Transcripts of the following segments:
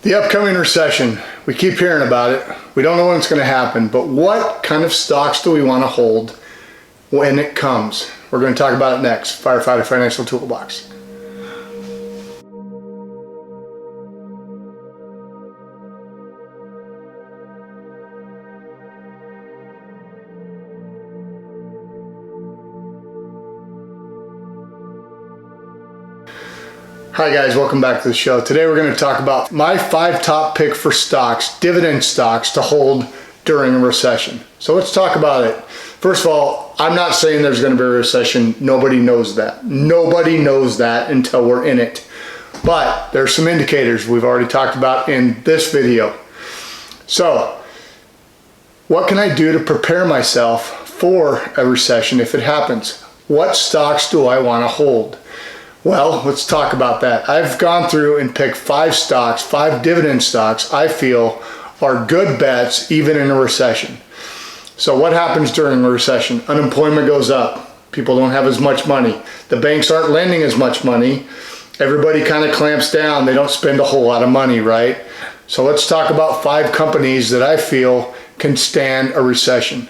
The upcoming recession, we keep hearing about it. We don't know when it's going to happen, but what kind of stocks do we want to hold when it comes? We're going to talk about it next. Firefighter Financial Toolbox. Hi guys, welcome back to the show. Today we're going to talk about my 5 top pick for stocks, dividend stocks to hold during a recession. So let's talk about it. First of all, I'm not saying there's going to be a recession. Nobody knows that. Nobody knows that until we're in it. But there's some indicators we've already talked about in this video. So what can I do to prepare myself for a recession if it happens? What stocks do I want to hold? Well, let's talk about that. I've gone through and picked 5 stocks, 5 dividend stocks I feel are good bets even in a recession. So what happens during a recession? Unemployment goes up. People don't have as much money. The banks aren't lending as much money. Everybody kind of clamps down. They don't spend a whole lot of money, right? So let's talk about 5 companies that I feel can stand a recession.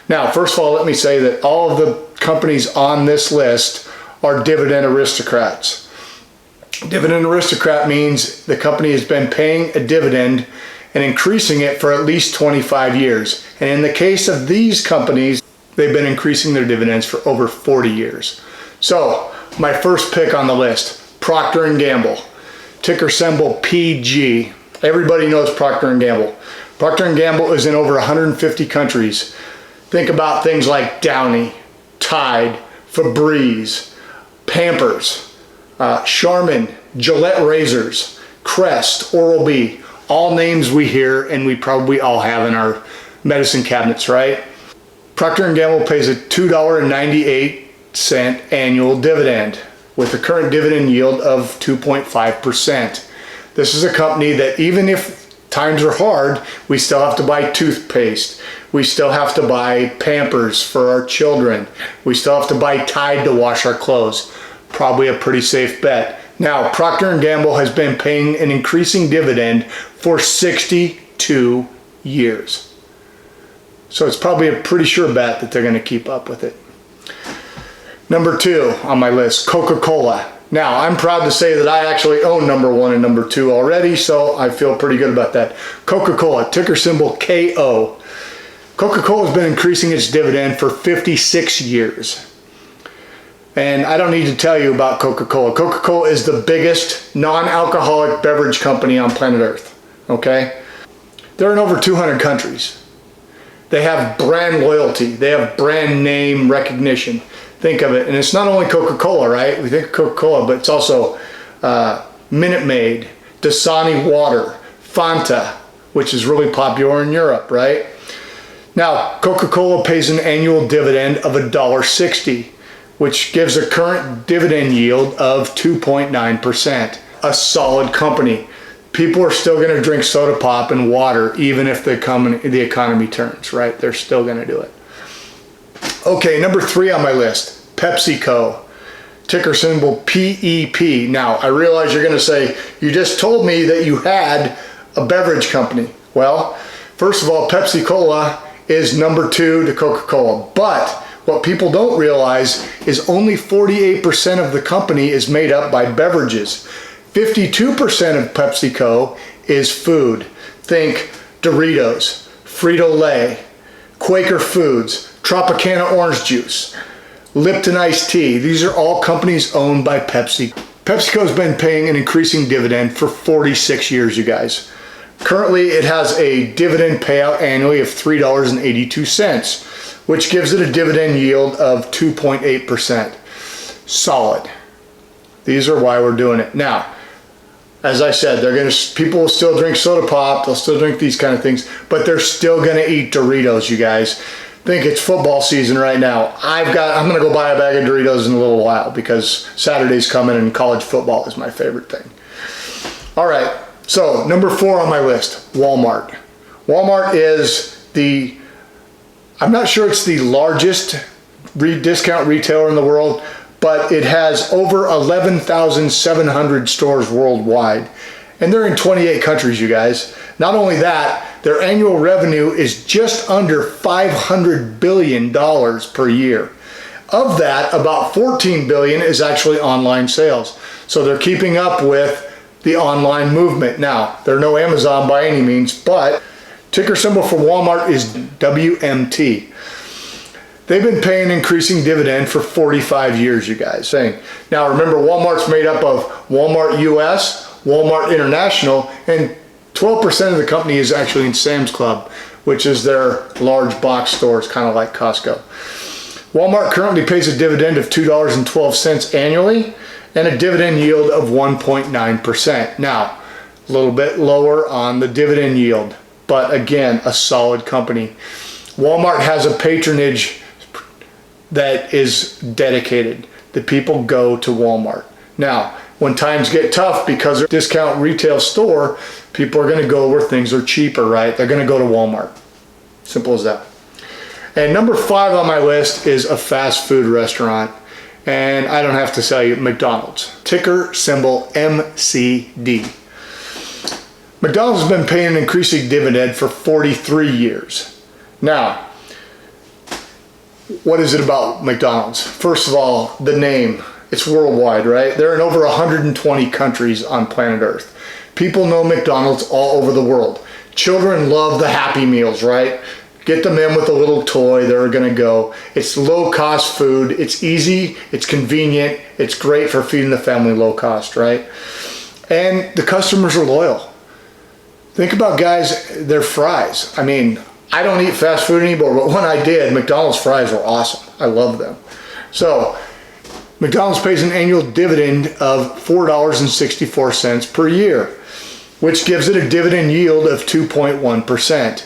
Now, first of all, let me say that all of the companies on this list are dividend aristocrats. Dividend aristocrat means the company has been paying a dividend and increasing it for at least 25 years. And in the case of these companies, they've been increasing their dividends for over 40 years. So my first pick on the list, Procter Gamble, ticker symbol PG. Everybody knows Procter Gamble. Procter Gamble is in over 150 countries. Think about things like Downy, Tide, Febreze, Pampers, Charmin, Gillette razors, Crest, Oral-B, all names we hear and we probably all have in our medicine cabinets, right? Procter & Gamble pays a $2.98 annual dividend with a current dividend yield of 2.5%. This is a company that even if times are hard, we still have to buy toothpaste. We still have to buy Pampers for our children. We still have to buy Tide to wash our clothes. Probably a pretty safe bet. Now, Procter & Gamble has been paying an increasing dividend for 62 years. So it's probably a pretty sure bet that they're going to keep up with it. Number 2 on my list, Coca-Cola. Now, I'm proud to say that I actually own number 1 and number 2 already, so I feel pretty good about that. Coca-Cola, ticker symbol KO. Coca-Cola has been increasing its dividend for 56 years. And I don't need to tell you about Coca-Cola. Coca-Cola is the biggest non-alcoholic beverage company on planet Earth, okay? They're in over 200 countries. They have brand loyalty. They have brand name recognition. Think of it. And it's not only Coca-Cola, right? We think of Coca-Cola, but it's also Minute Maid, Dasani water, Fanta, which is really popular in Europe, right? Now, Coca-Cola pays an annual dividend of $1.60, which gives a current dividend yield of 2.9%. A solid company. People are still going to drink soda pop and water even if the economy turns, right? They're still going to do it. Okay, number 3 on my list, PepsiCo, ticker symbol PEP. Now, I realize you're going to say, you just told me that you had a beverage company. Well, first of all, Pepsi-Cola is number 2 to Coca-Cola. But what people don't realize is only 48% of the company is made up by beverages. 52% of PepsiCo is food. Think Doritos, Frito-Lay, Quaker Foods, Tropicana orange juice, Lipton iced tea. These are all companies owned by Pepsi. PepsiCo has been paying an increasing dividend for 46 years, you guys. Currently, it has a dividend payout annually of $3.82, which gives it a dividend yield of 2.8%. Solid. These are why we're doing it. Now, as I said, people will still drink soda pop, they'll still drink these kind of things, but they're still gonna eat Doritos, you guys. Think it's football season right now. I'm gonna go buy a bag of Doritos in a little while because Saturday's coming and college football is my favorite thing. All right, so number 4 on my list, Walmart. Walmart is I'm not sure it's the largest discount retailer in the world, but it has over 11,700 stores worldwide. And they're in 28 countries, you guys. Not only that, their annual revenue is just under $500 billion per year. Of that, about $14 billion is actually online sales. So they're keeping up with the online movement. Now, they're no Amazon by any means, but ticker symbol for Walmart is WMT. They've been paying an increasing dividend for 45 years, you guys. Now, remember, Walmart's made up of Walmart US, Walmart International, and 12% of the company is actually in Sam's Club, which is their large box stores, kind of like Costco. Walmart currently pays a dividend of $2.12 annually and a dividend yield of 1.9%. Now, a little bit lower on the dividend yield, but again, a solid company. Walmart has a patronage that is dedicated. The people go to Walmart. Now, when times get tough because they're a discount retail store, people are going to go where things are cheaper, right? They're going to go to Walmart. Simple as that. And number 5 on my list is a fast food restaurant. And I don't have to tell you, McDonald's. Ticker symbol MCD. McDonald's has been paying an increasing dividend for 43 years. Now, what is it about McDonald's? First of all, the name. It's worldwide, right? They're in over 120 countries on planet Earth. People know McDonald's all over the world. Children love the Happy Meals, right? Get them in with a little toy, they're gonna go. It's low cost food, it's easy, it's convenient, it's great for feeding the family low cost, right? And the customers are loyal. Think about, guys, their fries. I mean, I don't eat fast food anymore, but when I did, McDonald's fries were awesome. I love them. So, McDonald's pays an annual dividend of $4.64 per year, which gives it a dividend yield of 2.1%.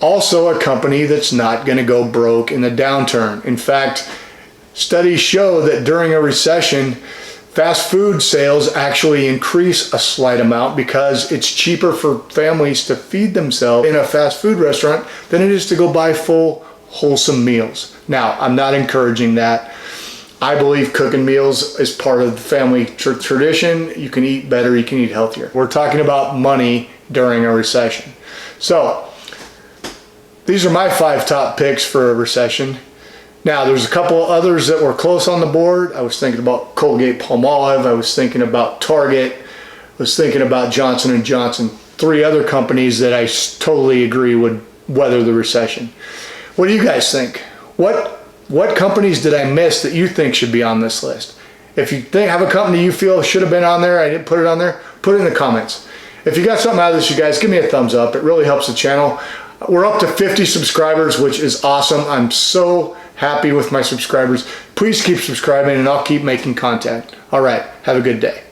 Also a company that's not going to go broke in the downturn. In fact, studies show that during a recession, fast food sales actually increase a slight amount because it's cheaper for families to feed themselves in a fast food restaurant than it is to go buy full, wholesome meals. Now, I'm not encouraging that. I believe cooking meals is part of the family tradition. You can eat better, you can eat healthier. We're talking about money during a recession. So, these are my 5 top picks for a recession. Now, there's a couple others that were close on the board. I was thinking about Colgate-Palmolive. I was thinking about Target. I was thinking about Johnson & Johnson. 3 other companies that I totally agree would weather the recession. What do you guys think? What companies did I miss that you think should be on this list? If you have a company you feel should have been on there, I didn't put it on there, put it in the comments. If you got something out of this, you guys, give me a thumbs up. It really helps the channel. We're up to 50 subscribers, which is awesome. I'm so happy with my subscribers. Please keep subscribing and I'll keep making content. All right, have a good day.